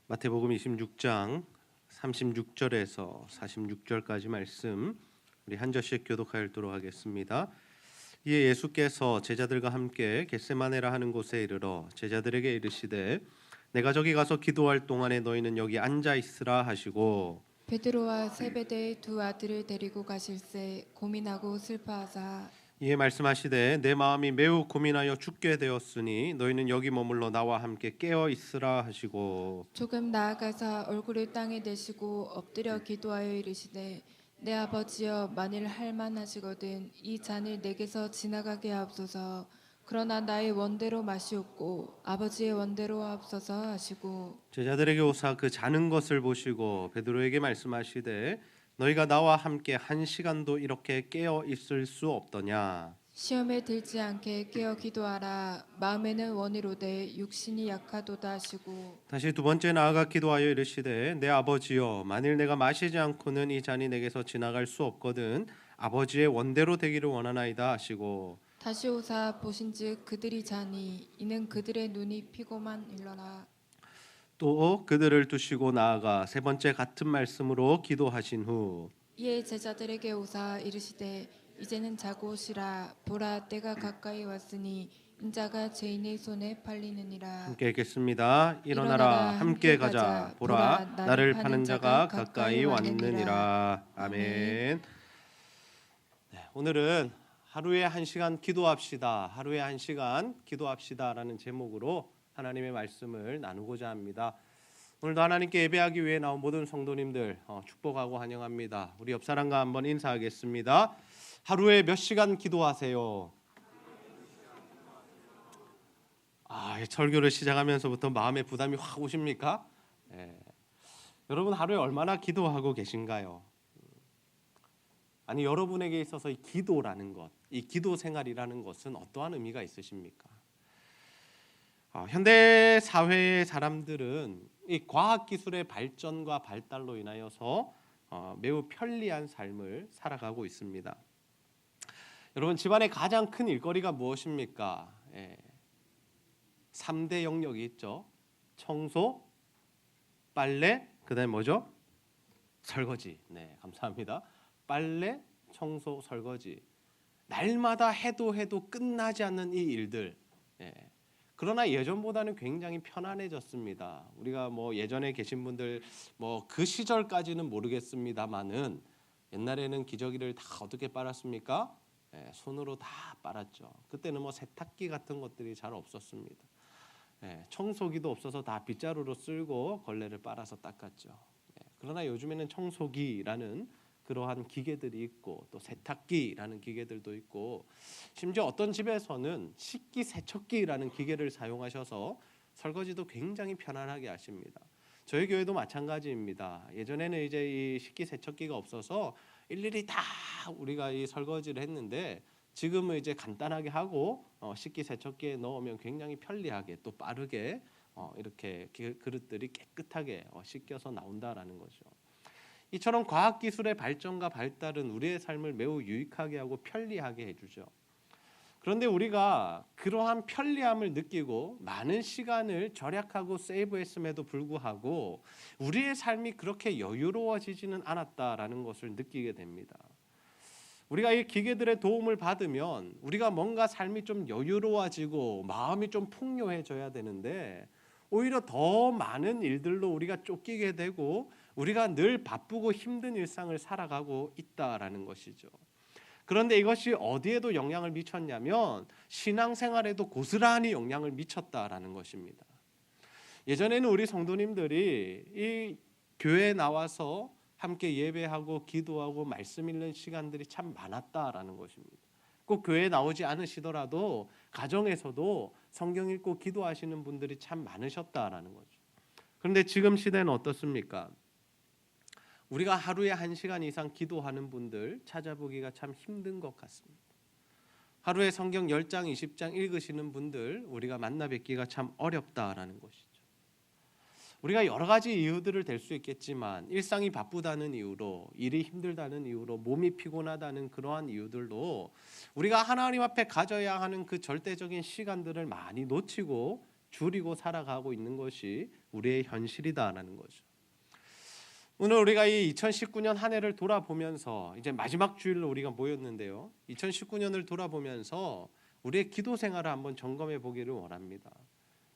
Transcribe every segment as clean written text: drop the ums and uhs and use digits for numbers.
마태복음 26장 36절에서 46절까지 말씀 우리 한 절씩 교독하여 읽도록 하겠습니다. 이에 예수께서 제자들과 함께 겟세마네라 하는 곳에 이르러 제자들에게 이르시되 내가 저기 가서 기도할 동안에 너희는 여기 앉아 있으라 하시고 베드로와 세베대의 두 아들을 데리고 가실새 고민하고 슬퍼하사 이에 말씀하시되 내 마음이 매우 고민하여 죽게 되었으니 너희는 여기 머물러 나와 함께 깨어 있으라 하시고 조금 나아가사 얼굴을 땅에 대시고 엎드려 기도하여 이르시되 내 아버지여 만일 할만하시거든 이 잔을 내게서 지나가게 하옵소서. 그러나 나의 원대로 마시옵고 아버지의 원대로 하옵소서 하시고 제자들에게 오사 그 자는 것을 보시고 베드로에게 말씀하시되 너희가 나와 함께 한 시간도 이렇게 깨어 있을 수 없더냐. 시험에 들지 않게 깨어 기도하라. 마음에는 원이로되 육신이 약하도다 하시고 다시 두 번째 나아가 기도하여 이르시되 내 아버지여 만일 내가 마시지 않고는 이 잔이 내게서 지나갈 수 없거든 아버지의 원대로 되기를 원하나이다 하시고 다시 오사 보신즉 그들이 자니 이는 그들의 눈이 피고만 일러라. 또 그들을 두시고 나아가 세 번째 같은 말씀으로 기도하신 후 이에 제자들에게 오사 이르시되 이제는 자고 오시라. 보라 때가 가까이 왔으니 인자가 죄인의 손에 팔리느니라. 함께 읽겠습니다. 일어나라 함께 가자 보라 나를 파는 자가 가까이 왔느니라. 아멘. 네, 오늘은 하루에 한 시간 기도합시다. 하루에 한 시간 기도합시다라는 제목으로 하나님의 말씀을 나누고자 합니다. 오늘도 하나님께 예배하기 위해 나온 모든 성도님들 축복하고 환영합니다. 우리 옆 사람과 한번 인사하겠습니다. 하루에 몇 시간 기도하세요? 설교를 시작하면서부터 마음의 부담이 확 오십니까? 여러분 하루에 얼마나 기도하고 계신가요? 아니 여러분에게 있어서 이 기도라는 것, 이 기도 생활이라는 것은 어떠한 의미가 있으십니까? 현대 사회의 사람들은 이 과학 기술의 발전과 발달로 인하여서 매우 편리한 삶을 살아가고 있습니다. 여러분 집안의 가장 큰 일거리가 무엇입니까? 3대 영역이 있죠. 청소, 빨래, 그다음에 뭐죠? 설거지. 네, 감사합니다. 빨래, 청소, 설거지. 날마다 해도 끝나지 않는 이 일들. 그러나 예전보다는 굉장히 편안해졌습니다. 우리가 뭐 예전에 계신 분들 뭐 그 시절까지는 모르겠습니다만은 옛날에는 기저귀를 다 어떻게 빨았습니까? 손으로 다 빨았죠. 그때는 뭐 세탁기 같은 것들이 잘 없었습니다. 청소기도 없어서 다 빗자루로 쓸고 걸레를 빨아서 닦았죠. 그러나 요즘에는 청소기라는 그러한 기계들이 있고 또 세탁기라는 기계들도 있고 심지어 어떤 집에서는 식기세척기라는 기계를 사용하셔서 설거지도 굉장히 편안하게 하십니다. 저희 교회도 마찬가지입니다. 예전에는 이제 이 식기세척기가 없어서 일일이 다 우리가 이 설거지를 했는데 지금은 이제 간단하게 하고 식기세척기에 넣으면 굉장히 편리하게 또 빠르게 이렇게 그릇들이 깨끗하게 씻겨서 나온다라는 거죠. 이처럼 과학기술의 발전과 발달은 우리의 삶을 매우 유익하게 하고 편리하게 해주죠. 그런데 우리가 그러한 편리함을 느끼고 많은 시간을 절약하고 세이브했음에도 불구하고 우리의 삶이 그렇게 여유로워지지는 않았다라는 것을 느끼게 됩니다. 우리가 이 기계들의 도움을 받으면 우리가 뭔가 삶이 좀 여유로워지고 마음이 좀 풍요해져야 되는데 오히려 더 많은 일들로 우리가 쫓기게 되고 우리가 늘 바쁘고 힘든 일상을 살아가고 있다라는 것이죠. 그런데 이것이 어디에도 영향을 미쳤냐면 신앙생활에도 고스란히 영향을 미쳤다라는 것입니다. 예전에는 우리 성도님들이 이 교회에 나와서 함께 예배하고 기도하고 말씀 읽는 시간들이 참 많았다라는 것입니다. 꼭 교회에 나오지 않으시더라도 가정에서도 성경 읽고 기도하시는 분들이 참 많으셨다라는 거죠. 그런데 지금 시대는 어떻습니까? 우리가 하루에 1시간 이상 기도하는 분들 찾아보기가 참 힘든 것 같습니다. 하루에 성경 10장, 20장 읽으시는 분들 우리가 만나 뵙기가 참 어렵다라는 것이죠. 우리가 여러 가지 이유들을 댈 수 있겠지만 일상이 바쁘다는 이유로, 일이 힘들다는 이유로, 몸이 피곤하다는 그러한 이유들로 우리가 하나님 앞에 가져야 하는 그 절대적인 시간들을 많이 놓치고 줄이고 살아가고 있는 것이 우리의 현실이다라는 거죠. 오늘 우리가 이 2019년 한 해를 돌아보면서 이제 마지막 주일로 우리가 모였는데요. 2019년을 돌아보면서 우리의 기도 생활을 한번 점검해 보기를 원합니다.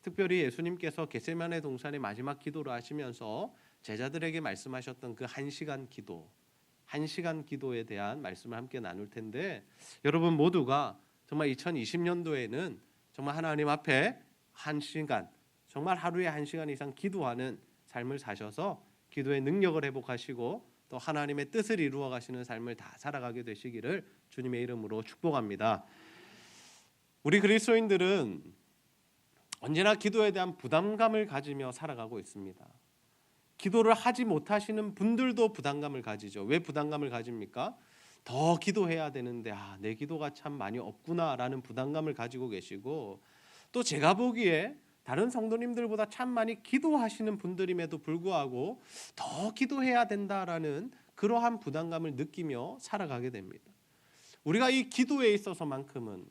특별히 예수님께서 겟세마네 동산의 마지막 기도를 하시면서 제자들에게 말씀하셨던 그 1시간 기도, 1시간 기도에 대한 말씀을 함께 나눌 텐데, 여러분 모두가 정말 2020년도에는 정말 하나님 앞에 1시간, 정말 하루에 1시간 이상 기도하는 삶을 사셔서 기도의 능력을 회복하시고 또 하나님의 뜻을 이루어 가시는 삶을 다 살아가게 되시기를 주님의 이름으로 축복합니다. 우리 그리스도인들은 언제나 기도에 대한 부담감을 가지며 살아가고 있습니다. 기도를 하지 못하시는 분들도 부담감을 가지죠. 왜 부담감을 가집니까? 더 기도해야 되는데 내 기도가 참 많이 없구나라는 부담감을 가지고 계시고, 또 제가 보기에 다른 성도님들보다 참 많이 기도하시는 분들임에도 불구하고 더 기도해야 된다라는 그러한 부담감을 느끼며 살아가게 됩니다. 우리가 이 기도에 있어서만큼은,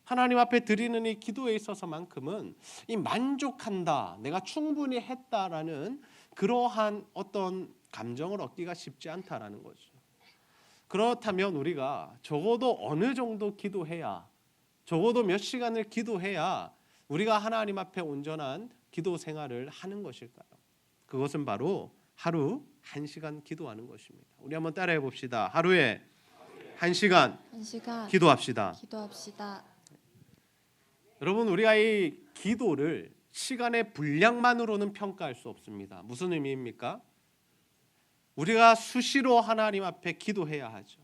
하나님 앞에 드리는 이 기도에 있어서만큼은 이 만족한다, 내가 충분히 했다라는 그러한 어떤 감정을 얻기가 쉽지 않다라는 거죠. 그렇다면 우리가 적어도 어느 정도 기도해야, 적어도 몇 시간을 기도해야 우리가 하나님 앞에 온전한 기도 생활을 하는 것일까요? 그것은 바로 하루 1시간 기도하는 것입니다. 우리 한번 따라해 봅시다. 하루에 1시간 기도합시다. 여러분, 우리가 이 기도를 시간의 분량만으로는 평가할 수 없습니다. 무슨 의미입니까? 우리가 수시로 하나님 앞에 기도해야 하죠.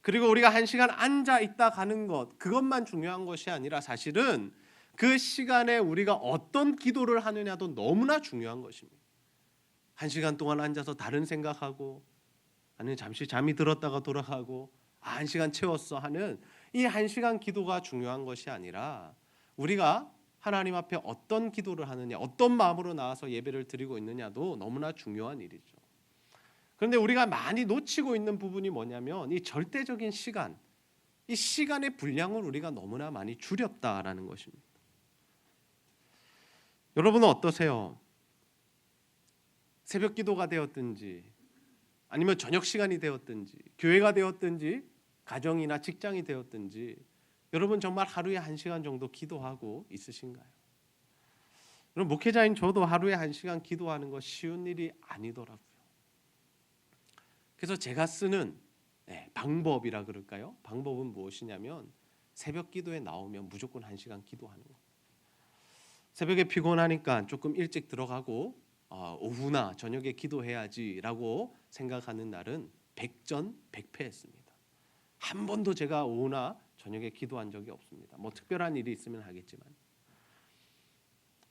그리고 우리가 1시간 앉아 있다 가는 것, 그것만 중요한 것이 아니라 사실은 그 시간에 우리가 어떤 기도를 하느냐도 너무나 중요한 것입니다. 1시간 동안 앉아서 다른 생각하고, 아니면 잠시 잠이 들었다가 돌아가고 1시간 채웠어 하는 이 1시간 기도가 중요한 것이 아니라 우리가 하나님 앞에 어떤 기도를 하느냐, 어떤 마음으로 나와서 예배를 드리고 있느냐도 너무나 중요한 일이죠. 그런데 우리가 많이 놓치고 있는 부분이 뭐냐면 이 절대적인 시간, 이 시간의 분량을 우리가 너무나 많이 줄였다라는 것입니다. 여러분은 어떠세요? 새벽 기도가 되었든지 아니면 저녁 시간이 되었든지 교회가 되었든지 가정이나 직장이 되었든지 여러분 정말 하루에 1시간 정도 기도하고 있으신가요? 여러분, 목회자인 저도 하루에 1시간 기도하는 거 쉬운 일이 아니더라고요. 그래서 제가 쓰는 방법이라 그럴까요? 방법은 무엇이냐면 새벽 기도에 나오면 무조건 1시간 기도하는 거예요. 새벽에 피곤하니까 조금 일찍 들어가고 오후나 저녁에 기도해야지라고 생각하는 날은 백전백패했습니다. 한 번도 제가 오후나 저녁에 기도한 적이 없습니다. 뭐 특별한 일이 있으면 하겠지만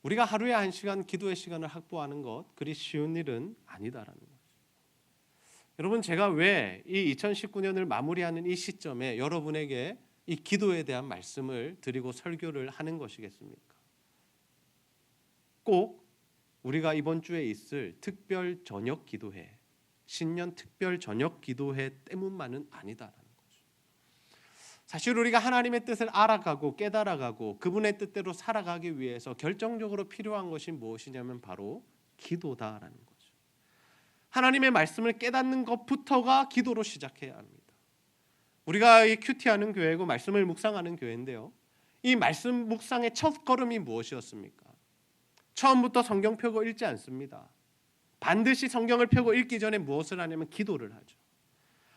우리가 하루에 1시간 기도의 시간을 확보하는 것 그리 쉬운 일은 아니다라는 거죠. 여러분, 제가 왜 이 2019년을 마무리하는 이 시점에 여러분에게 이 기도에 대한 말씀을 드리고 설교를 하는 것이겠습니까? 꼭 우리가 이번 주에 있을 특별 저녁 기도회, 신년 특별 저녁 기도회 때문만은 아니다라는 거죠. 사실 우리가 하나님의 뜻을 알아가고 깨달아가고 그분의 뜻대로 살아가기 위해서 결정적으로 필요한 것이 무엇이냐면 바로 기도다라는 거죠. 하나님의 말씀을 깨닫는 것부터가 기도로 시작해야 합니다. 우리가 이 큐티하는 교회고 말씀을 묵상하는 교회인데요. 이 말씀 묵상의 첫 걸음이 무엇이었습니까? 처음부터 성경 펴고 읽지 않습니다. 반드시 성경을 펴고 읽기 전에 무엇을 하냐면 기도를 하죠.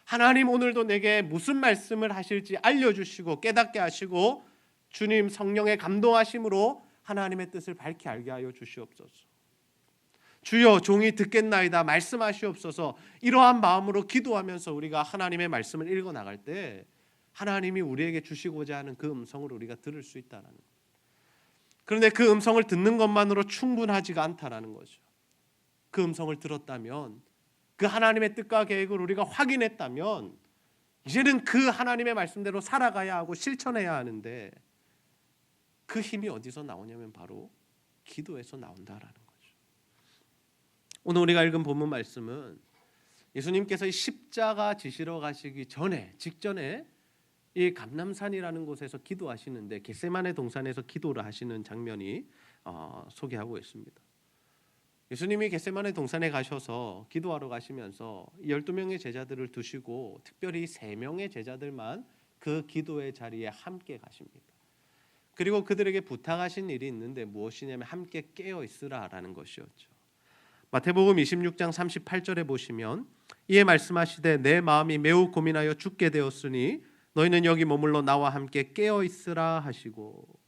하나님, 오늘도 내게 무슨 말씀을 하실지 알려주시고 깨닫게 하시고 주님 성령의 감동하심으로 하나님의 뜻을 밝히 알게 하여 주시옵소서. 주여, 종이 듣겠나이다 말씀하시옵소서. 이러한 마음으로 기도하면서 우리가 하나님의 말씀을 읽어 나갈 때 하나님이 우리에게 주시고자 하는 그 음성을 우리가 들을 수 있다는 거예요. 그런데 그 음성을 듣는 것만으로 충분하지가 않다라는 거죠. 그 음성을 들었다면, 그 하나님의 뜻과 계획을 우리가 확인했다면 이제는 그 하나님의 말씀대로 살아가야 하고 실천해야 하는데 그 힘이 어디서 나오냐면 바로 기도에서 나온다라는 거죠. 오늘 우리가 읽은 본문 말씀은 예수님께서 이 십자가 지시러 가시기 전에, 직전에 이 감람산이라는 곳에서 기도하시는데 겟세마네 동산에서 기도를 하시는 장면이 소개하고 있습니다. 예수님이 겟세마네 동산에 가셔서 기도하러 가시면서 12명의 제자들을 두시고 특별히 3명의 제자들만 그 기도의 자리에 함께 가십니다. 그리고 그들에게 부탁하신 일이 있는데 무엇이냐면 함께 깨어 있으라라는 것이었죠. 마태복음 26장 38절에 보시면 이에 말씀하시되 내 마음이 매우 고민하여 죽게 되었으니 너희는 여기 머물러 나와 함께 깨어 있으라 하시고,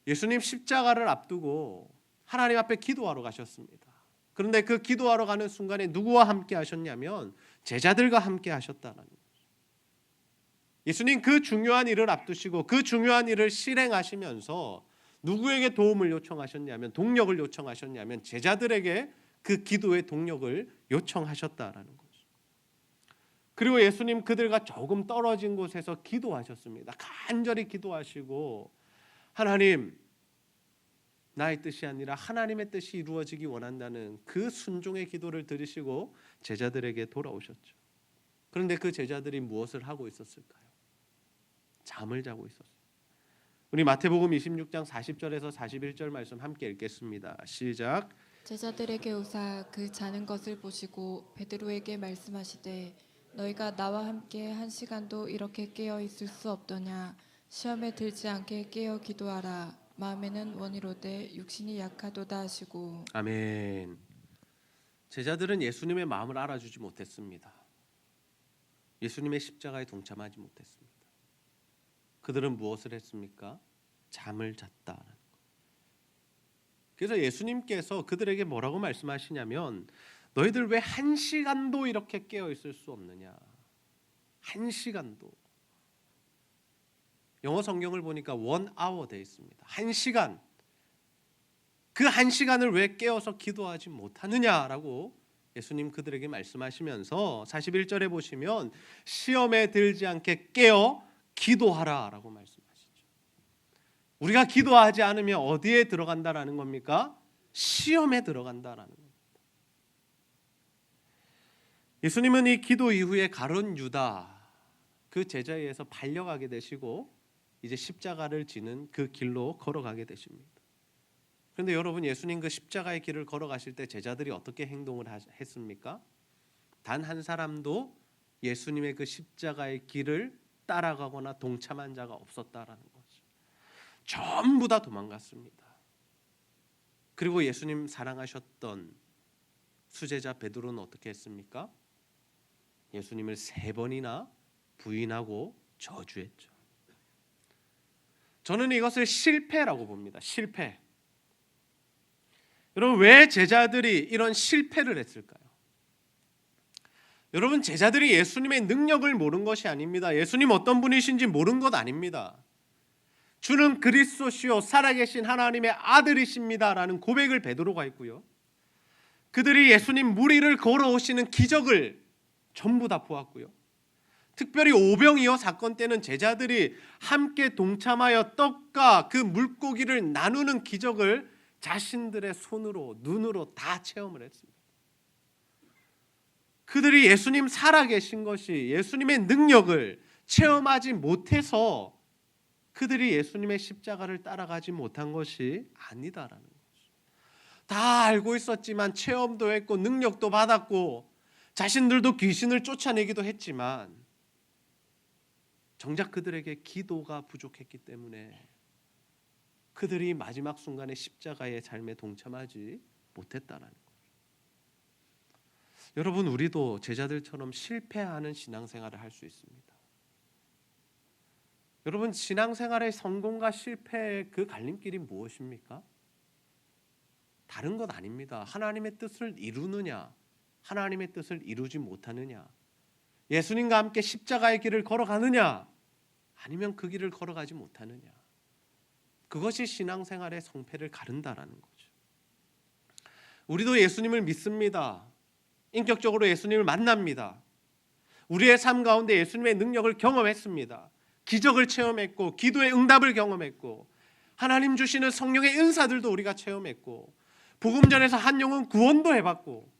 예수님 십자가를 앞두고 하나님 앞에 기도하러 가셨습니다. 그런데 그 기도하러 가는 순간에 누구와 함께 하셨냐면 제자들과 함께 하셨다는 거예요. 예수님 그 중요한 일을 앞두시고 그 중요한 일을 실행하시면서 누구에게 도움을 요청하셨냐면, 동력을 요청하셨냐면 제자들에게 그 기도의 동력을 요청하셨다라는 거죠. 그리고 예수님 그들과 조금 떨어진 곳에서 기도하셨습니다. 간절히 기도하시고 하나님, 나의 뜻이 아니라 하나님의 뜻이 이루어지기 원한다는 그 순종의 기도를 들으시고 제자들에게 돌아오셨죠. 그런데 그 제자들이 무엇을 하고 있었을까요? 잠을 자고 있었어요. 우리 마태복음 26장 40절에서 41절 말씀 함께 읽겠습니다. 시작. 제자들에게 오사 그 자는 것을 보시고 베드로에게 말씀하시되 너희가 나와 함께 1시간도 이렇게 깨어 있을 수 없더냐. 시험에 들지 않게 깨어 기도하라. 마음에는 원이로되 육신이 약하도다 하시고. 아멘. 제자들은 예수님의 마음을 알아주지 못했습니다. 예수님의 십자가에 동참하지 못했습니다. 그들은 무엇을 했습니까? 잠을 잤다. 그래서 예수님께서 그들에게 뭐라고 말씀하시냐면 너희들 왜 1시간도 이렇게 깨어 있을 수 없느냐. 1시간도. 영어 성경을 보니까 1hour 되어 있습니다. 1시간. 그 1시간을 왜 깨어서 기도하지 못하느냐라고 예수님 그들에게 말씀하시면서 41절에 보시면 시험에 들지 않게 깨어 기도하라라고 말씀하시죠. 우리가 기도하지 않으면 어디에 들어간다라는 겁니까? 시험에 들어간다라는 겁니다. 예수님은 이 기도 이후에 가룟 유다 그 제자에 의해서 팔려가게 되시고 이제 십자가를 지는 그 길로 걸어가게 되십니다. 그런데 여러분, 예수님 그 십자가의 길을 걸어가실 때 제자들이 어떻게 행동을 했습니까? 단 한 사람도 예수님의 그 십자가의 길을 따라가거나 동참한 자가 없었다라는 거죠. 전부 다 도망갔습니다. 그리고 예수님 사랑하셨던 수제자 베드로는 어떻게 했습니까? 예수님을 3번이나 부인하고 저주했죠. 저는 이것을 실패라고 봅니다. 실패. 여러분, 왜 제자들이 이런 실패를 했을까요? 여러분, 제자들이 예수님의 능력을 모른 것이 아닙니다. 예수님 어떤 분이신지 모른 것 아닙니다. 주는 그리스도시요 살아계신 하나님의 아들이십니다라는 고백을 베드로가 했고요. 그들이 예수님 무리를 걸어오시는 기적을 전부 다 보았고요. 특별히 오병이어 사건 때는 제자들이 함께 동참하여 떡과 그 물고기를 나누는 기적을 자신들의 손으로 눈으로 다 체험을 했습니다. 그들이 예수님 살아계신 것이 예수님의 능력을 체험하지 못해서 그들이 예수님의 십자가를 따라가지 못한 것이 아니다라는 거죠. 다 알고 있었지만 체험도 했고 능력도 받았고 자신들도 귀신을 쫓아내기도 했지만 정작 그들에게 기도가 부족했기 때문에 그들이 마지막 순간에 십자가의 삶에 동참하지 못했다라는 거예요. 여러분, 우리도 제자들처럼 실패하는 신앙생활을 할 수 있습니다. 여러분, 신앙생활의 성공과 실패의 그 갈림길이 무엇입니까? 다른 것 아닙니다. 하나님의 뜻을 이루느냐, 하나님의 뜻을 이루지 못하느냐, 예수님과 함께 십자가의 길을 걸어가느냐, 아니면 그 길을 걸어가지 못하느냐. 그것이 신앙생활의 성패를 가른다라는 거죠. 우리도 예수님을 믿습니다. 인격적으로 예수님을 만납니다. 우리의 삶 가운데 예수님의 능력을 경험했습니다. 기적을 체험했고 기도의 응답을 경험했고 하나님 주시는 성령의 은사들도 우리가 체험했고 복음전에서 한 영혼 구원도 해봤고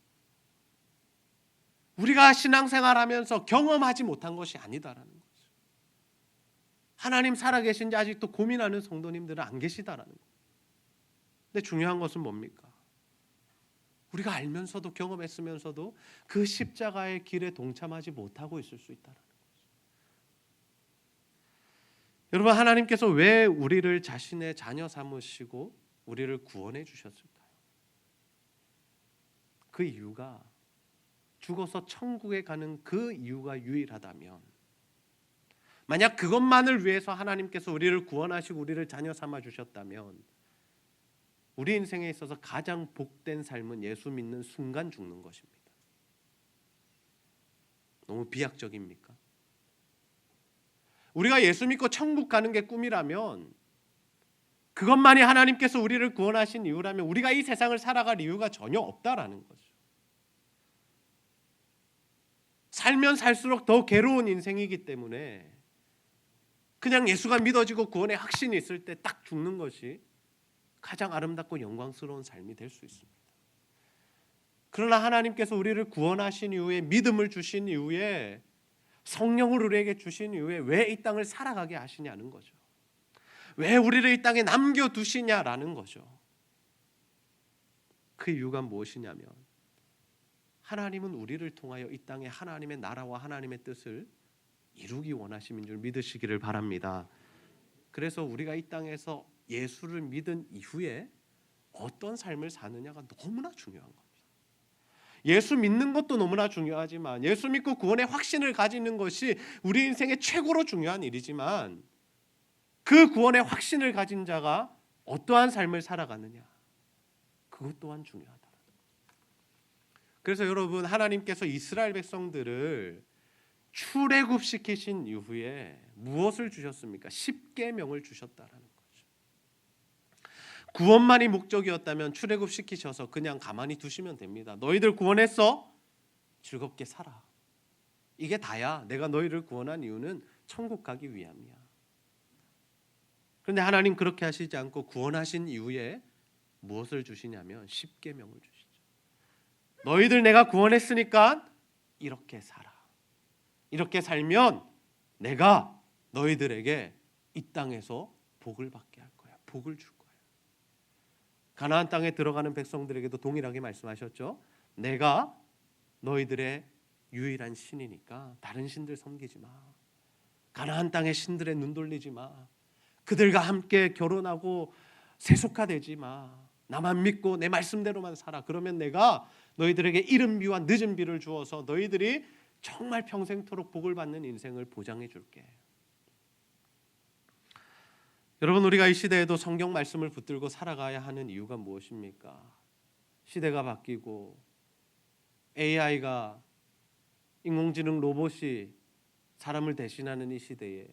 우리가 신앙생활하면서 경험하지 못한 것이 아니다라는 거죠. 하나님 살아계신지 아직도 고민하는 성도님들은 안 계시다라는 거예요. 근데 중요한 것은 뭡니까? 우리가 알면서도 경험했으면서도 그 십자가의 길에 동참하지 못하고 있을 수 있다라는 거죠. 여러분, 하나님께서 왜 우리를 자신의 자녀 삼으시고 우리를 구원해 주셨을까요? 그 이유가 죽어서 천국에 가는 그 이유가 유일하다면, 만약 그것만을 위해서 하나님께서 우리를 구원하시고 우리를 자녀 삼아 주셨다면 우리 인생에 있어서 가장 복된 삶은 예수 믿는 순간 죽는 것입니다. 너무 비약적입니까? 우리가 예수 믿고 천국 가는 게 꿈이라면, 그것만이 하나님께서 우리를 구원하신 이유라면 우리가 이 세상을 살아갈 이유가 전혀 없다라는 거죠. 살면 살수록 더 괴로운 인생이기 때문에 그냥 예수가 믿어지고 구원의 확신이 있을 때 딱 죽는 것이 가장 아름답고 영광스러운 삶이 될 수 있습니다. 그러나 하나님께서 우리를 구원하신 이후에, 믿음을 주신 이후에, 성령을 우리에게 주신 이후에 왜 이 땅을 살아가게 하시냐는 거죠. 왜 우리를 이 땅에 남겨두시냐라는 거죠. 그 이유가 무엇이냐면, 하나님은 우리를 통하여 이 땅에 하나님의 나라와 하나님의 뜻을 이루기 원하심인 줄 믿으시기를 바랍니다. 그래서 우리가 이 땅에서 예수를 믿은 이후에 어떤 삶을 사느냐가 너무나 중요한 겁니다. 예수 믿는 것도 너무나 중요하지만, 예수 믿고 구원의 확신을 가지는 것이 우리 인생의 최고로 중요한 일이지만, 그 구원의 확신을 가진 자가 어떠한 삶을 살아가느냐, 그것 또한 중요하다. 그래서 여러분, 하나님께서 이스라엘 백성들을 출애굽시키신 이후에 무엇을 주셨습니까? 십계명을 주셨다라는 거죠. 구원만이 목적이었다면 출애굽시키셔서 그냥 가만히 두시면 됩니다. 너희들 구원했어? 즐겁게 살아. 이게 다야. 내가 너희를 구원한 이유는 천국 가기 위함이야. 그런데 하나님 그렇게 하시지 않고 구원하신 이후에 무엇을 주시냐면 십계명을 주시죠. 너희들 내가 구원했으니까 이렇게 살아. 이렇게 살면 내가 너희들에게 이 땅에서 복을 받게 할 거야. 복을 줄 거야. 가나안 땅에 들어가는 백성들에게도 동일하게 말씀하셨죠. 내가 너희들의 유일한 신이니까 다른 신들 섬기지 마. 가나안 땅의 신들에 눈 돌리지 마. 그들과 함께 결혼하고 세속화되지 마. 나만 믿고 내 말씀대로만 살아. 그러면 내가 너희들에게 이른 비와 늦은 비를 주어서 너희들이 정말 평생토록 복을 받는 인생을 보장해 줄게. 여러분, 우리가 이 시대에도 성경 말씀을 붙들고 살아가야 하는 이유가 무엇입니까? 시대가 바뀌고 AI가, 인공지능 로봇이 사람을 대신하는 이 시대에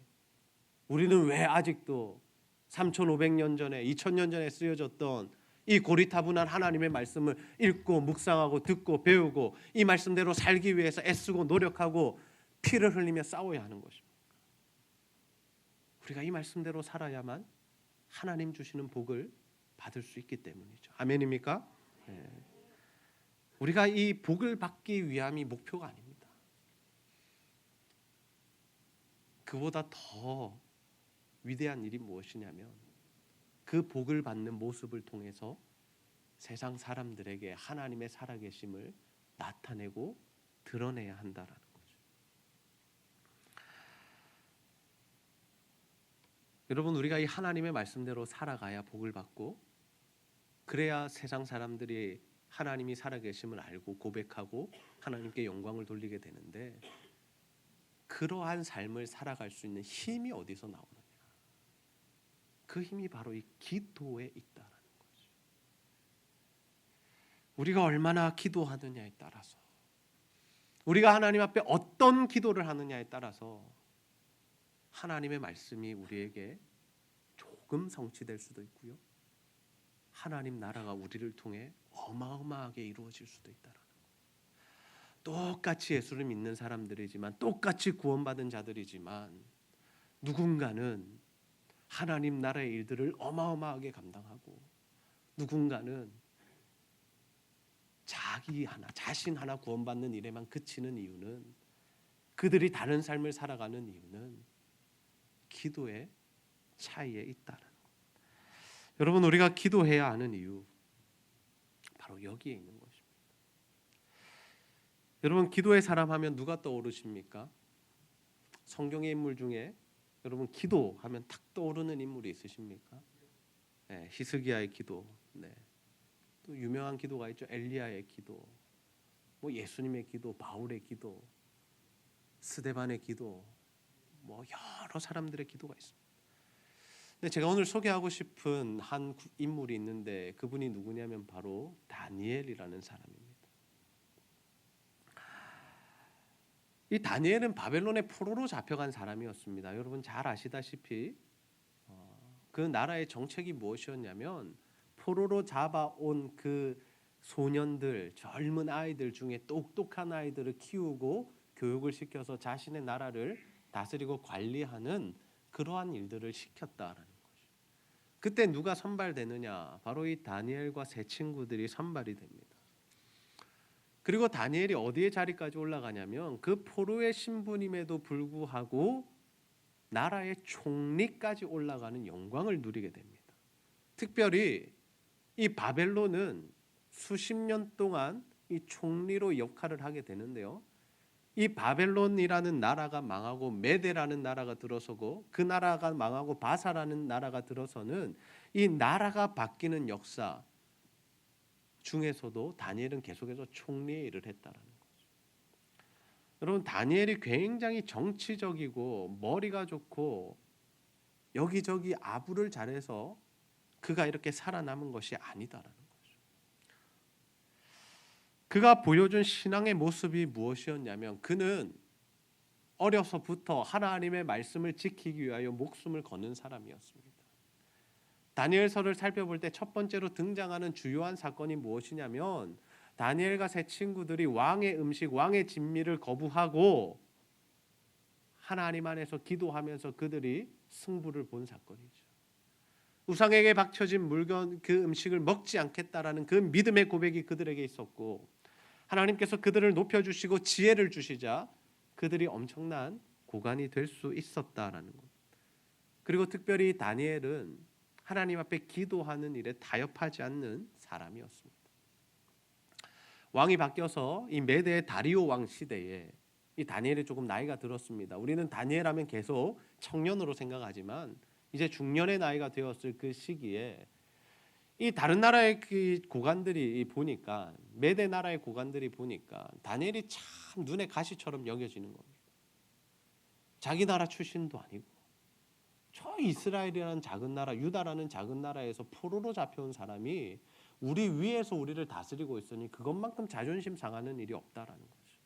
우리는 왜 아직도 3,500년 전에, 2,000년 전에 쓰여졌던 이 고리타분한 하나님의 말씀을 읽고 묵상하고 듣고 배우고 이 말씀대로 살기 위해서 애쓰고 노력하고 피를 흘리며 싸워야 하는 것입니다. 우리가 이 말씀대로 살아야만 하나님 주시는 복을 받을 수 있기 때문이죠. 아멘입니까? 네. 우리가 이 복을 받기 위함이 목표가 아닙니다. 그보다 더 위대한 일이 무엇이냐면, 그 복을 받는 모습을 통해서 세상 사람들에게 하나님의 살아계심을 나타내고 드러내야 한다라는 거죠. 여러분, 우리가 이 하나님의 말씀대로 살아가야 복을 받고, 그래야 세상 사람들이 하나님이 살아계심을 알고 고백하고 하나님께 영광을 돌리게 되는데, 그러한 삶을 살아갈 수 있는 힘이 어디서 나오느냐? 그 힘이 바로 이 기도에 있다라는 거죠. 우리가 얼마나 기도하느냐에 따라서, 우리가 하나님 앞에 어떤 기도를 하느냐에 따라서 하나님의 말씀이 우리에게 조금 성취될 수도 있고요, 하나님 나라가 우리를 통해 어마어마하게 이루어질 수도 있다라는 거예요. 똑같이 예수를 믿는 사람들이지만, 똑같이 구원받은 자들이지만, 누군가는 하나님 나라의 일들을 어마어마하게 감당하고, 누군가는 자신 하나 구원받는 일에만 그치는 이유는, 그들이 다른 삶을 살아가는 이유는 기도의 차이에 있다는 것. 여러분, 우리가 기도해야 하는 이유 바로 여기에 있는 것입니다. 여러분, 기도의 사람 하면 누가 떠오르십니까? 성경의 인물 중에 여러분 기도하면 탁 떠오르는 인물이 있으십니까? 네, 히스기야의 기도, 네. 또 유명한 기도가 있죠. 엘리야의 기도, 뭐 예수님의 기도, 바울의 기도, 스데반의 기도, 뭐 여러 사람들의 기도가 있습니다. 근데 제가 오늘 소개하고 싶은 한 인물이 있는데 그분이 누구냐면 바로 다니엘이라는 사람입니다. 이 다니엘은 바벨론의 포로로 잡혀간 사람이었습니다. 여러분 잘 아시다시피 그 나라의 정책이 무엇이었냐면 포로로 잡아온 그 소년들, 젊은 아이들 중에 똑똑한 아이들을 키우고 교육을 시켜서 자신의 나라를 다스리고 관리하는 그러한 일들을 시켰다라는 거죠. 그때 누가 선발되느냐? 바로 이 다니엘과 세 친구들이 선발이 됩니다. 그리고 다니엘이 어디에 자리까지 올라가냐면 그 포로의 신분임에도 불구하고 나라의 총리까지 올라가는 영광을 누리게 됩니다. 특별히 이 바벨론은 수십 년 동안 이 총리로 역할을 하게 되는데요. 이 바벨론이라는 나라가 망하고 메데라는 나라가 들어서고 그 나라가 망하고 바사라는 나라가 들어서는 이 나라가 바뀌는 역사 중에서도 다니엘은 계속해서 총리의 일을 했다라는 거죠. 여러분, 다니엘이 굉장히 정치적이고 머리가 좋고 여기저기 아부를 잘해서 그가 이렇게 살아남은 것이 아니다라는 거죠. 그가 보여준 신앙의 모습이 무엇이었냐면 그는 어려서부터 하나님의 말씀을 지키기 위하여 목숨을 거는 사람이었습니다. 다니엘서를 살펴볼 때 첫 번째로 등장하는 주요한 사건이 무엇이냐면 다니엘과 세 친구들이 왕의 음식, 왕의 진미를 거부하고 하나님 안에서 기도하면서 그들이 승부를 본 사건이죠. 우상에게 박혀진 물건, 그 음식을 먹지 않겠다라는 그 믿음의 고백이 그들에게 있었고 하나님께서 그들을 높여주시고 지혜를 주시자 그들이 엄청난 고관이 될 수 있었다라는 것. 그리고 특별히 다니엘은 하나님 앞에 기도하는 일에 타협하지 않는 사람이었습니다. 왕이 바뀌어서 이 메대의 다리오 왕 시대에 이 다니엘이 조금 나이가 들었습니다. 우리는 다니엘 하면 계속 청년으로 생각하지만 이제 중년의 나이가 되었을 그 시기에 이 다른 나라의 그 고관들이 보니까 메대 나라의 고관들이 보니까 다니엘이 참 눈에 가시처럼 여겨지는 겁니다. 자기 나라 출신도 아니고 저 이스라엘이라는 작은 나라, 유다라는 작은 나라에서 포로로 잡혀온 사람이 우리 위에서 우리를 다스리고 있으니 그것만큼 자존심 상하는 일이 없다라는 거죠.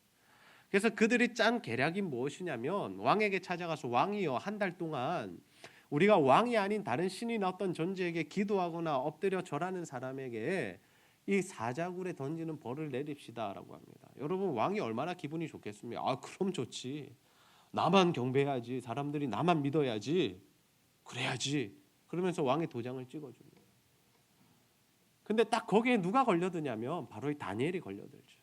그래서 그들이 짠 계략이 무엇이냐면 왕에게 찾아가서 왕이여 한 달 동안 우리가 왕이 아닌 다른 신이나 어떤 존재에게 기도하거나 엎드려 절하는 사람에게 이 사자굴에 던지는 벌을 내립시다라고 합니다. 여러분 왕이 얼마나 기분이 좋겠습니까? 아 그럼 좋지. 나만 경배해야지. 사람들이 나만 믿어야지. 그래야지. 그러면서 왕의 도장을 찍어줍니다. 근데 딱 거기에 누가 걸려드냐면 바로 이 다니엘이 걸려들죠.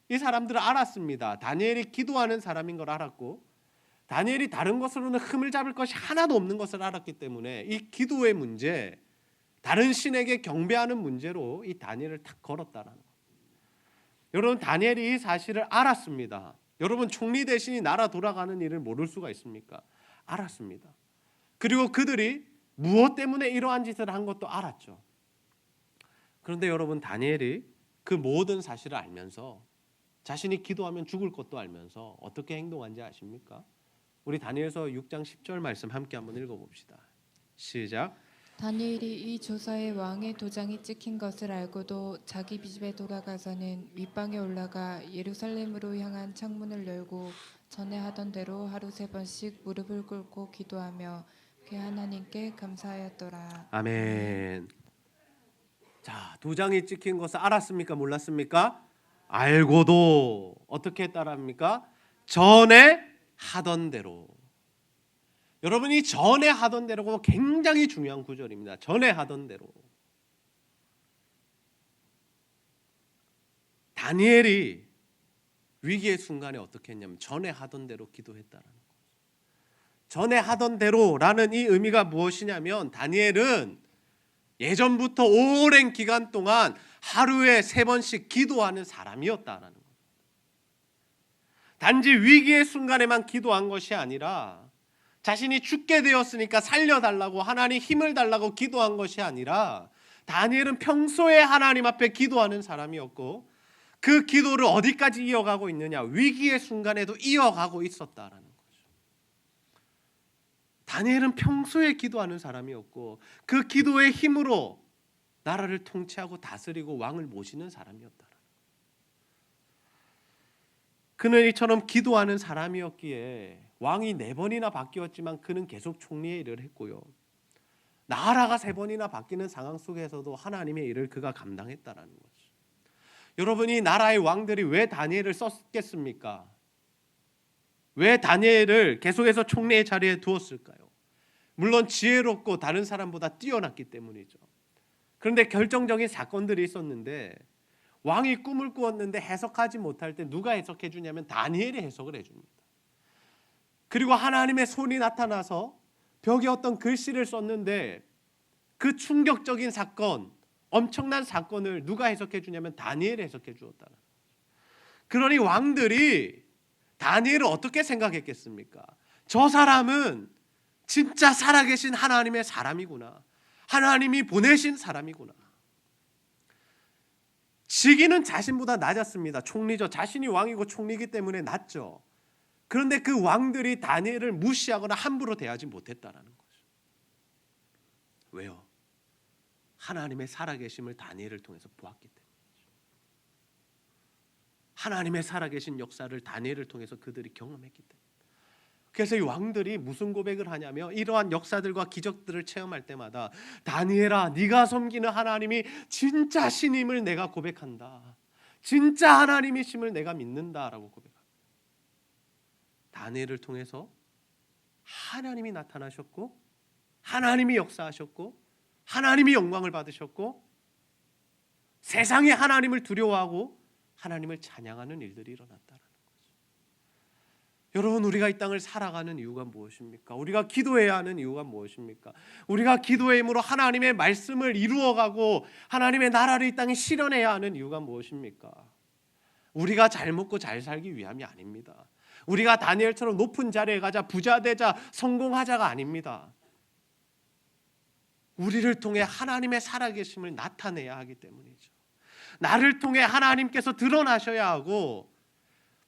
이 사람들은 알았습니다. 다니엘이 기도하는 사람인 걸 알았고 다니엘이 다른 것으로는 흠을 잡을 것이 하나도 없는 것을 알았기 때문에 이 기도의 문제, 다른 신에게 경배하는 문제로 이 다니엘을 탁 걸었다라는 거예요. 여러분 다니엘이 이 사실을 알았습니다. 여러분 총리 대신이 나라 돌아가는 일을 모를 수가 있습니까? 알았습니다. 그리고 그들이 무엇 때문에 이러한 짓을 한 것도 알았죠. 그런데 여러분 다니엘이 그 모든 사실을 알면서 자신이 기도하면 죽을 것도 알면서 어떻게 행동한지 아십니까? 우리 다니엘서 6장 10절 말씀 함께 한번 읽어봅시다. 시작. 다니엘이 이 조사에 왕의 도장이 찍힌 것을 알고도 자기 집에 돌아가서는 윗방에 올라가 예루살렘으로 향한 창문을 열고 전에 하던 대로 하루 3번씩 무릎을 꿇고 기도하며 그 하나님께 감사하였더라. 아멘. 자, 도장이 찍힌 것을 알았습니까? 몰랐습니까? 알고도 어떻게 했다랍니까? 전에 하던 대로. 여러분이 전에 하던 대로가 굉장히 중요한 구절입니다. 전에 하던 대로. 다니엘이 위기의 순간에 어떻게 했냐면 전에 하던 대로 기도했다라는 거예요. 전에 하던 대로라는 이 의미가 무엇이냐면 다니엘은 예전부터 오랜 기간 동안 하루에 3번씩 기도하는 사람이었다라는 거예요. 단지 위기의 순간에만 기도한 것이 아니라 자신이 죽게 되었으니까 살려달라고 하나님 힘을 달라고 기도한 것이 아니라 다니엘은 평소에 하나님 앞에 기도하는 사람이었고 그 기도를 어디까지 이어가고 있느냐? 위기의 순간에도 이어가고 있었다라는 거죠. 다니엘은 평소에 기도하는 사람이었고 그 기도의 힘으로 나라를 통치하고 다스리고 왕을 모시는 사람이었다. 그는 이처럼 기도하는 사람이었기에 왕이 4번이나 바뀌었지만 그는 계속 총리의 일을 했고요. 나라가 3번이나 바뀌는 상황 속에서도 하나님의 일을 그가 감당했다라는 거죠. 여러분이 나라의 왕들이 왜 다니엘을 썼겠습니까? 왜 다니엘을 계속해서 총리의 자리에 두었을까요? 물론 지혜롭고 다른 사람보다 뛰어났기 때문이죠. 그런데 결정적인 사건들이 있었는데 왕이 꿈을 꾸었는데 해석하지 못할 때 누가 해석해 주냐면 다니엘이 해석을 해줍니다. 그리고 하나님의 손이 나타나서 벽에 어떤 글씨를 썼는데 그 충격적인 사건, 엄청난 사건을 누가 해석해 주냐면 다니엘이 해석해 주었다. 그러니 왕들이 다니엘을 어떻게 생각했겠습니까? 저 사람은 진짜 살아계신 하나님의 사람이구나. 하나님이 보내신 사람이구나. 직위는 자신보다 낮았습니다. 총리죠. 자신이 왕이고 총리이기 때문에 낮죠. 그런데 그 왕들이 다니엘을 무시하거나 함부로 대하지 못했다라는 거죠. 왜요? 하나님의 살아계심을 다니엘을 통해서 보았기 때문이죠. 하나님의 살아계신 역사를 다니엘을 통해서 그들이 경험했기 때문에. 그래서 이 왕들이 무슨 고백을 하냐면 이러한 역사들과 기적들을 체험할 때마다 다니엘아, 네가 섬기는 하나님이 진짜 신임을 내가 고백한다. 진짜 하나님이심을 내가 믿는다라고 고백합니다. 다니엘을 통해서 하나님이 나타나셨고 하나님이 역사하셨고 하나님이 영광을 받으셨고 세상에 하나님을 두려워하고 하나님을 찬양하는 일들이 일어났다라는 거죠. 여러분, 우리가 이 땅을 살아가는 이유가 무엇입니까? 우리가 기도해야 하는 이유가 무엇입니까? 우리가 기도의 힘으로 하나님의 말씀을 이루어가고 하나님의 나라를 이 땅에 실현해야 하는 이유가 무엇입니까? 우리가 잘 먹고 잘 살기 위함이 아닙니다. 우리가 다니엘처럼 높은 자리에 가자, 부자 되자, 성공하자가 아닙니다. 우리를 통해 하나님의 살아계심을 나타내야 하기 때문이죠. 나를 통해 하나님께서 드러나셔야 하고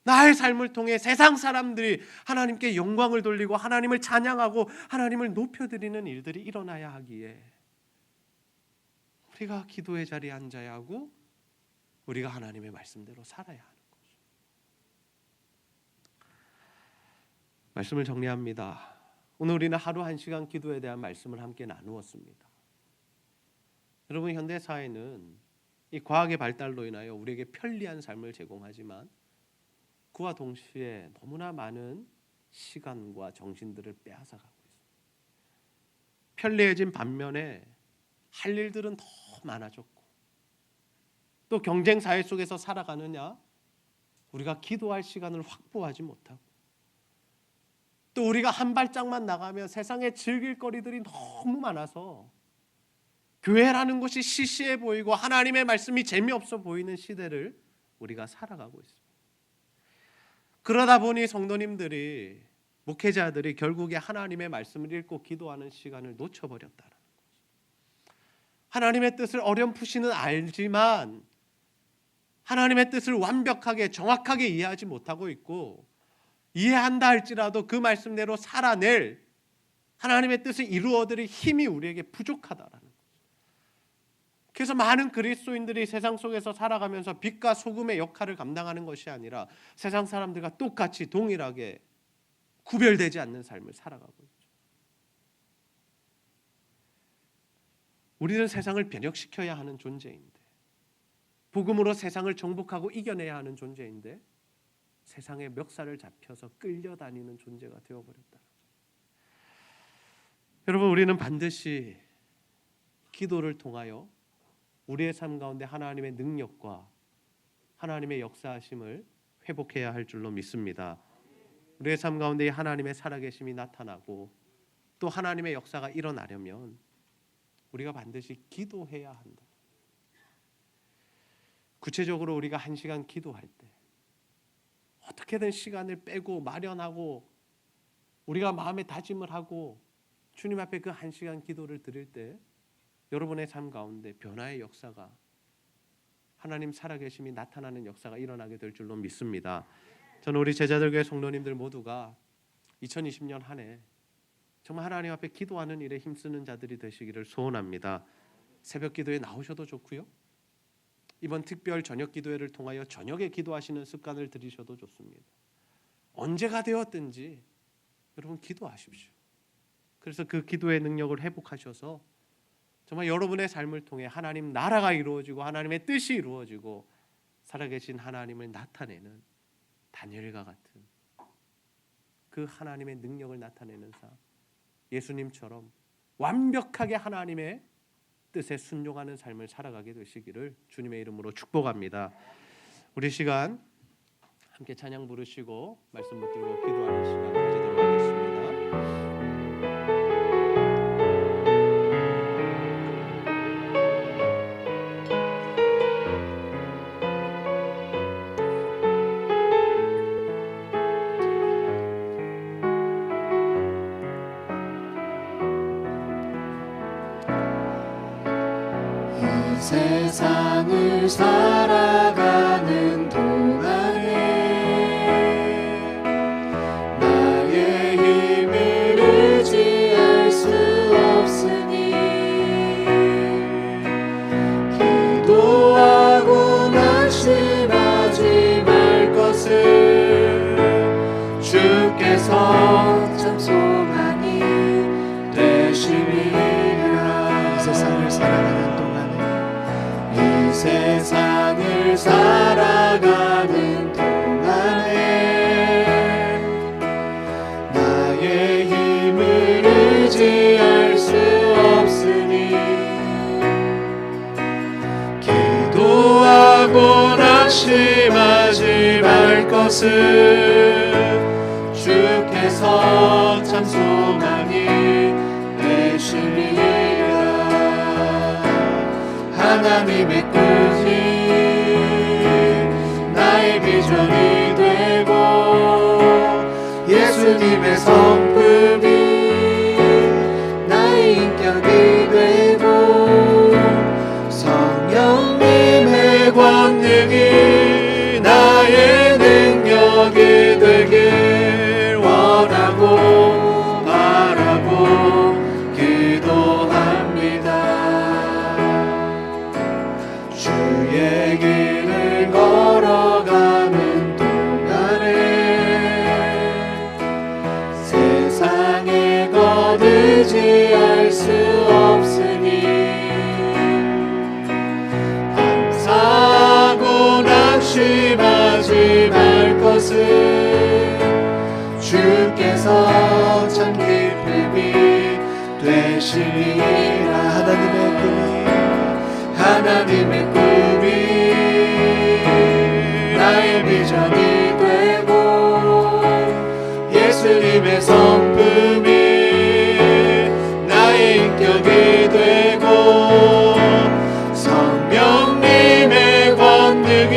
나의 삶을 통해 세상 사람들이 하나님께 영광을 돌리고 하나님을 찬양하고 하나님을 높여드리는 일들이 일어나야 하기에 우리가 기도의 자리에 앉아야 하고 우리가 하나님의 말씀대로 살아야 하는 거죠. 말씀을 정리합니다. 오늘 우리는 하루 1시간 기도에 대한 말씀을 함께 나누었습니다. 여러분, 현대사회는 이 과학의 발달로 인하여 우리에게 편리한 삶을 제공하지만 그와 동시에 너무나 많은 시간과 정신들을 빼앗아가고 있습니다. 편리해진 반면에 할 일들은 더 많아졌고 또 경쟁 사회 속에서 살아가느냐 우리가 기도할 시간을 확보하지 못하고 또 우리가 한 발짝만 나가면 세상에 즐길 거리들이 너무 많아서 교회라는 곳이 시시해 보이고 하나님의 말씀이 재미없어 보이는 시대를 우리가 살아가고 있습니다. 그러다 보니 성도님들이, 목회자들이 결국에 하나님의 말씀을 읽고 기도하는 시간을 놓쳐버렸다는 거죠. 하나님의 뜻을 어렴풋이는 알지만 하나님의 뜻을 완벽하게 정확하게 이해하지 못하고 있고 이해한다 할지라도 그 말씀대로 살아낼 하나님의 뜻을 이루어드릴 힘이 우리에게 부족하다라는 거죠. 그래서 많은 그리스도인들이 세상 속에서 살아가면서 빛과 소금의 역할을 감당하는 것이 아니라 세상 사람들과 똑같이 동일하게 구별되지 않는 삶을 살아가고 있죠. 우리는 세상을 변혁시켜야 하는 존재인데, 복음으로 세상을 정복하고 이겨내야 하는 존재인데 세상의 멱살을 잡혀서 끌려다니는 존재가 되어버렸다. 여러분, 우리는 반드시 기도를 통하여 우리의 삶 가운데 하나님의 능력과 하나님의 역사하심을 회복해야 할 줄로 믿습니다. 우리의 삶 가운데 하나님의 살아계심이 나타나고 또 하나님의 역사가 일어나려면 우리가 반드시 기도해야 한다. 구체적으로 우리가 1시간 기도할 때 어떻게든 시간을 빼고 마련하고 우리가 마음에 다짐을 하고 주님 앞에 그 1시간 기도를 드릴 때 여러분의 삶 가운데 변화의 역사가, 하나님 살아계심이 나타나는 역사가 일어나게 될 줄로 믿습니다. 저는 우리 제자들교회 성도님들 모두가 2020년 한 해 정말 하나님 앞에 기도하는 일에 힘쓰는 자들이 되시기를 소원합니다. 새벽 기도에 나오셔도 좋고요. 이번 특별 저녁 기도회를 통하여 저녁에 기도하시는 습관을 들이셔도 좋습니다. 언제가 되었든지 여러분 기도하십시오. 그래서 그 기도의 능력을 회복하셔서 정말 여러분의 삶을 통해 하나님 나라가 이루어지고 하나님의 뜻이 이루어지고 살아계신 하나님을 나타내는 다니엘과 같은 그 하나님의 능력을 나타내는 삶, 예수님처럼 완벽하게 하나님의 뜻에 순종하는 삶을 살아가게 되시기를 주님의 이름으로 축복합니다. 우리 시간 함께 찬양 부르시고 말씀 붙들고 기도하는 시간 가지도록 하겠습니다. 세상을 살아가는 동안에 나의 힘을 의지할 수 없으니 기도하고 낙심하지 말 것을 주께서 참 소망이 되시리라. 이 세상을 살아가는 세상을 살아가는 동안에 나의 힘을 의지할 수 없으니 기도하고 낙심하지 말 것을 주께서 참 소망이 되시리라. 하나님의 뜻이 나의 비전이 되고 예수님의 성품이 나의 인격이 되고 성령님의 권능이 나의 능력이 되길 원하고 바라고 기도합니다. 주의 길을 걸어가는 동안에 세상에 거두지할 수 없으니 항상하고 낙심하지 말 것을 주께서 참 기쁨이 되시리라. 하나님의 꿈이 나의 비전이 되고 예수님의 성품이 나의 인격이 되고 성령님의 권능이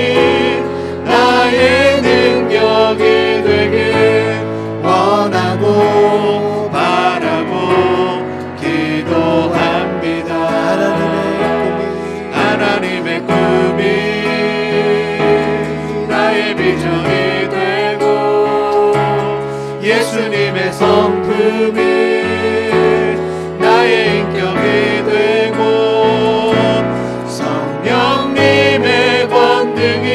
나의 능력이 되길 원하고 바라고 기도합니다. 하나님의 꿈이 나의 비전이 되고 예수님의 성품이 나의 인격이 되고 성령님의 권능이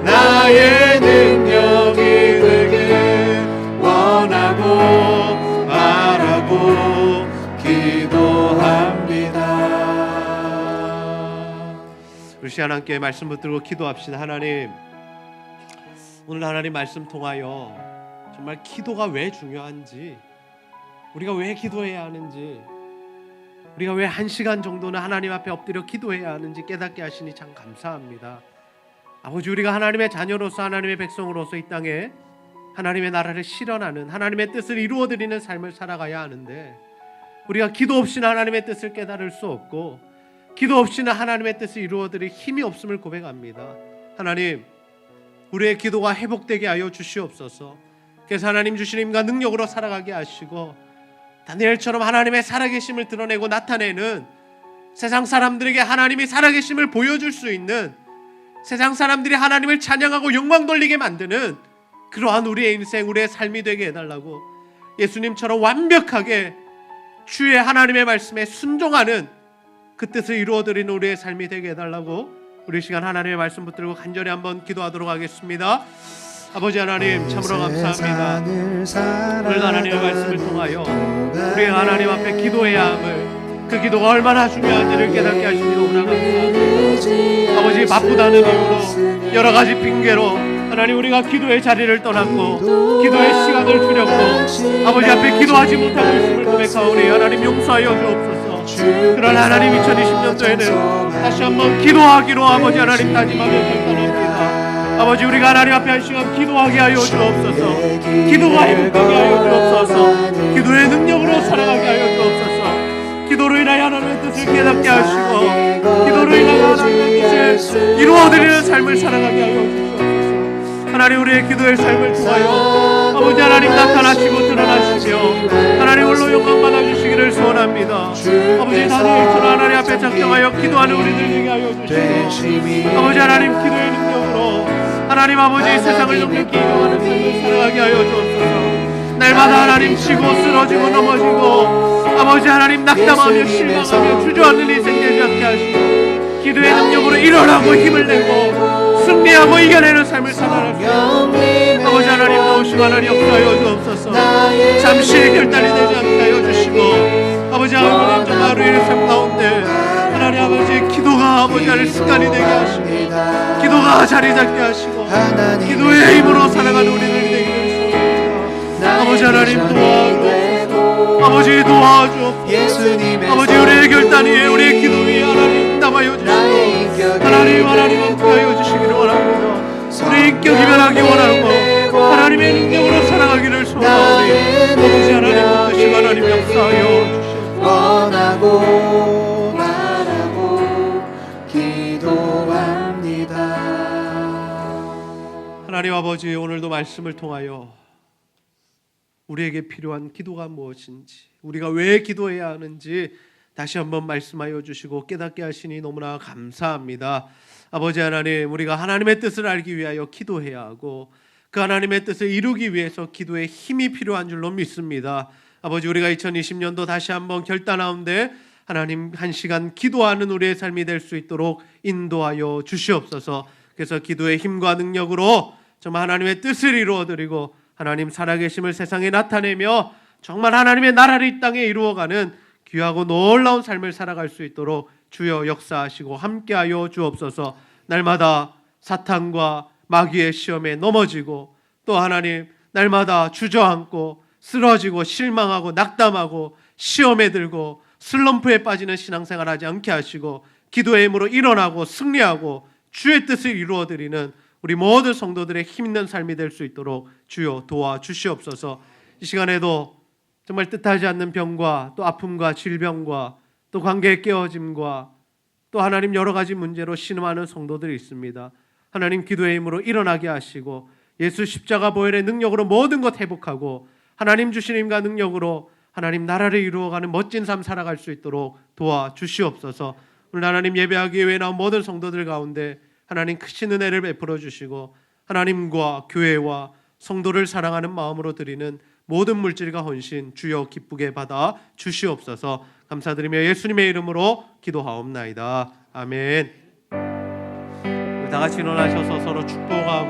나의 능력이 되길 원하고 바라고 기도합니다. 우리 시간 함께 말씀 붙들고 기도합시다. 하나님, 오늘 하나님 말씀 통하여 정말 기도가 왜 중요한지, 우리가 왜 기도해야 하는지, 우리가 왜 1시간 정도는 하나님 앞에 엎드려 기도해야 하는지 깨닫게 하시니 참 감사합니다. 아버지, 우리가 하나님의 자녀로서 하나님의 백성으로서 이 땅에 하나님의 나라를 실현하는, 하나님의 뜻을 이루어드리는 삶을 살아가야 하는데, 우리가 기도 없이는 하나님의 뜻을 깨달을 수 없고, 기도 없이는 하나님의 뜻을 이루어드릴 힘이 없음을 고백합니다. 하나님, 우리의 기도가 회복되게 하여 주시옵소서. 그래서 하나님 주신 힘과 능력으로 살아가게 하시고, 다니엘처럼 하나님의 살아계심을 드러내고 나타내는, 세상 사람들에게 하나님이 살아계심을 보여줄 수 있는, 세상 사람들이 하나님을 찬양하고 영광 돌리게 만드는 그러한 우리의 인생, 우리의 삶이 되게 해달라고, 예수님처럼 완벽하게 주의 하나님의 말씀에 순종하는 그 뜻을 이루어드리는 우리의 삶이 되게 해달라고, 우리 시간 하나님의 말씀 붙들고 간절히 한번 기도하도록 하겠습니다. 아버지 하나님, 참으로 감사합니다. 오늘 하나님의 말씀을 통하여 우리가 하나님 앞에 기도해야 함을, 그 기도가 얼마나 중요한지를 깨닫게 하시니 너무나 감사합니다. 아버지, 바쁘다는 이유로, 여러 가지 핑계로 하나님 우리가 기도의 자리를 떠났고 기도의 시간을 줄였고 아버지 앞에 기도하지 못하고 있음을 고백하오니 하나님 용서하여 주옵소서. 그러나 하나님 2020년도에는 다시 한번 기도하기로 아버지 하나님 다짐하며 결단합니다. 아버지, 우리가 하나님 앞에 한 시간 기도하게 하여 주옵소서. 기도가 행복하게 하여 주옵소서. 기도의 능력으로 살아가게 하여 주옵소서. 기도로 인하여 하나님의 뜻을 깨닫게 하시고, 기도로 인하여 하나님의 뜻을 이루어드리는 삶을 살아가게 하여 주옵소서. 하나님, 우리의 기도의 삶을 통하여 아버지 하나님 나타나시고 드러나시며 하나님 홀로 영광 받아주시기를 소원합니다. 아버지, 다니엘처럼 하나님 앞에 작정하여 기도하는 우리들 되게 하여 주시고, 아버지 하나님 기도의 능력으로 하나님 아버지 세상을 넘게 이겨가는 삶을 살아가게 하여 주옵소서. 날마다 하나님 치고 쓰러지고 넘어지고 아버지 하나님 낙담하며 실망하며 주저앉는 인생 되지 않게 하시고, 기도의 능력으로 일어나고 힘을 내고 승리하고 이겨내는 삶을 살아가게 하시고, 아버지 하나님 도우시고 하나님 역사하여 주옵소서. 잠시 결단이 되지 않게 하여 주시고, 아버지 하나님 정말 우리의 삶 가운데 하나님 아버지 기도가 아버지 하나님 습관이 되게 하시고, 기도가 자리 잡게 하시고, 기도의 힘으로 살아가는 우리들이 되기를 소원합니다. 아버지 하나님 도와주옵소서. 아버지 도와주옵소서. 아버지, 우리의 결단 위에 우리의 기도 위에 하나님 담아여 주시고 하나님 함께하여 주시기를 원합니다. 우리의 인격이 변하기 원하고 하나님의 능력으로 살아가기를 소원하오니 아버지 하나님 뜻이 하나님 역사하여 주시옵소서. 원하고 바라고 기도합니다. 하나님 아버지, 오늘도 말씀을 통하여 우리에게 필요한 기도가 무엇인지, 우리가 왜 기도해야 하는지 다시 한번 말씀하여 주시고 깨닫게 하시니 너무나 감사합니다. 아버지 하나님, 우리가 하나님의 뜻을 알기 위하여 기도해야 하고 그 하나님의 뜻을 이루기 위해서 기도에 힘이 필요한 줄로 믿습니다. 아버지, 우리가 2020년도 다시 한번 결단하는데 하나님 한 시간 기도하는 우리의 삶이 될 수 있도록 인도하여 주시옵소서. 그래서 기도의 힘과 능력으로 정말 하나님의 뜻을 이루어드리고 하나님 살아계심을 세상에 나타내며 정말 하나님의 나라를 이 땅에 이루어가는 귀하고 놀라운 삶을 살아갈 수 있도록 주여 역사하시고 함께하여 주옵소서. 날마다 사탄과 마귀의 시험에 넘어지고 또 하나님 날마다 주저앉고 쓰러지고 실망하고 낙담하고 시험에 들고 슬럼프에 빠지는 신앙생활 하지 않게 하시고 기도의 힘으로 일어나고 승리하고 주의 뜻을 이루어드리는 우리 모든 성도들의 힘있는 삶이 될 수 있도록 주여 도와주시옵소서. 이 시간에도 정말 뜻하지 않는 병과 또 아픔과 질병과 또 관계의 깨어짐과 또 하나님 여러 가지 문제로 신음하는 성도들이 있습니다. 하나님 기도의 힘으로 일어나게 하시고 예수 십자가 보혈의 능력으로 모든 것 회복하고 하나님 주신 힘과 능력으로 하나님 나라를 이루어가는 멋진 삶 살아갈 수 있도록 도와주시옵소서. 오늘 하나님 예배하기 위해 나온 모든 성도들 가운데 하나님 크신 은혜를 베풀어 주시고 하나님과 교회와 성도를 사랑하는 마음으로 드리는 모든 물질과 헌신 주여 기쁘게 받아 주시옵소서. 감사드리며 예수님의 이름으로 기도하옵나이다. 아멘. 우리 다 같이 일어나셔서 서로 축복하고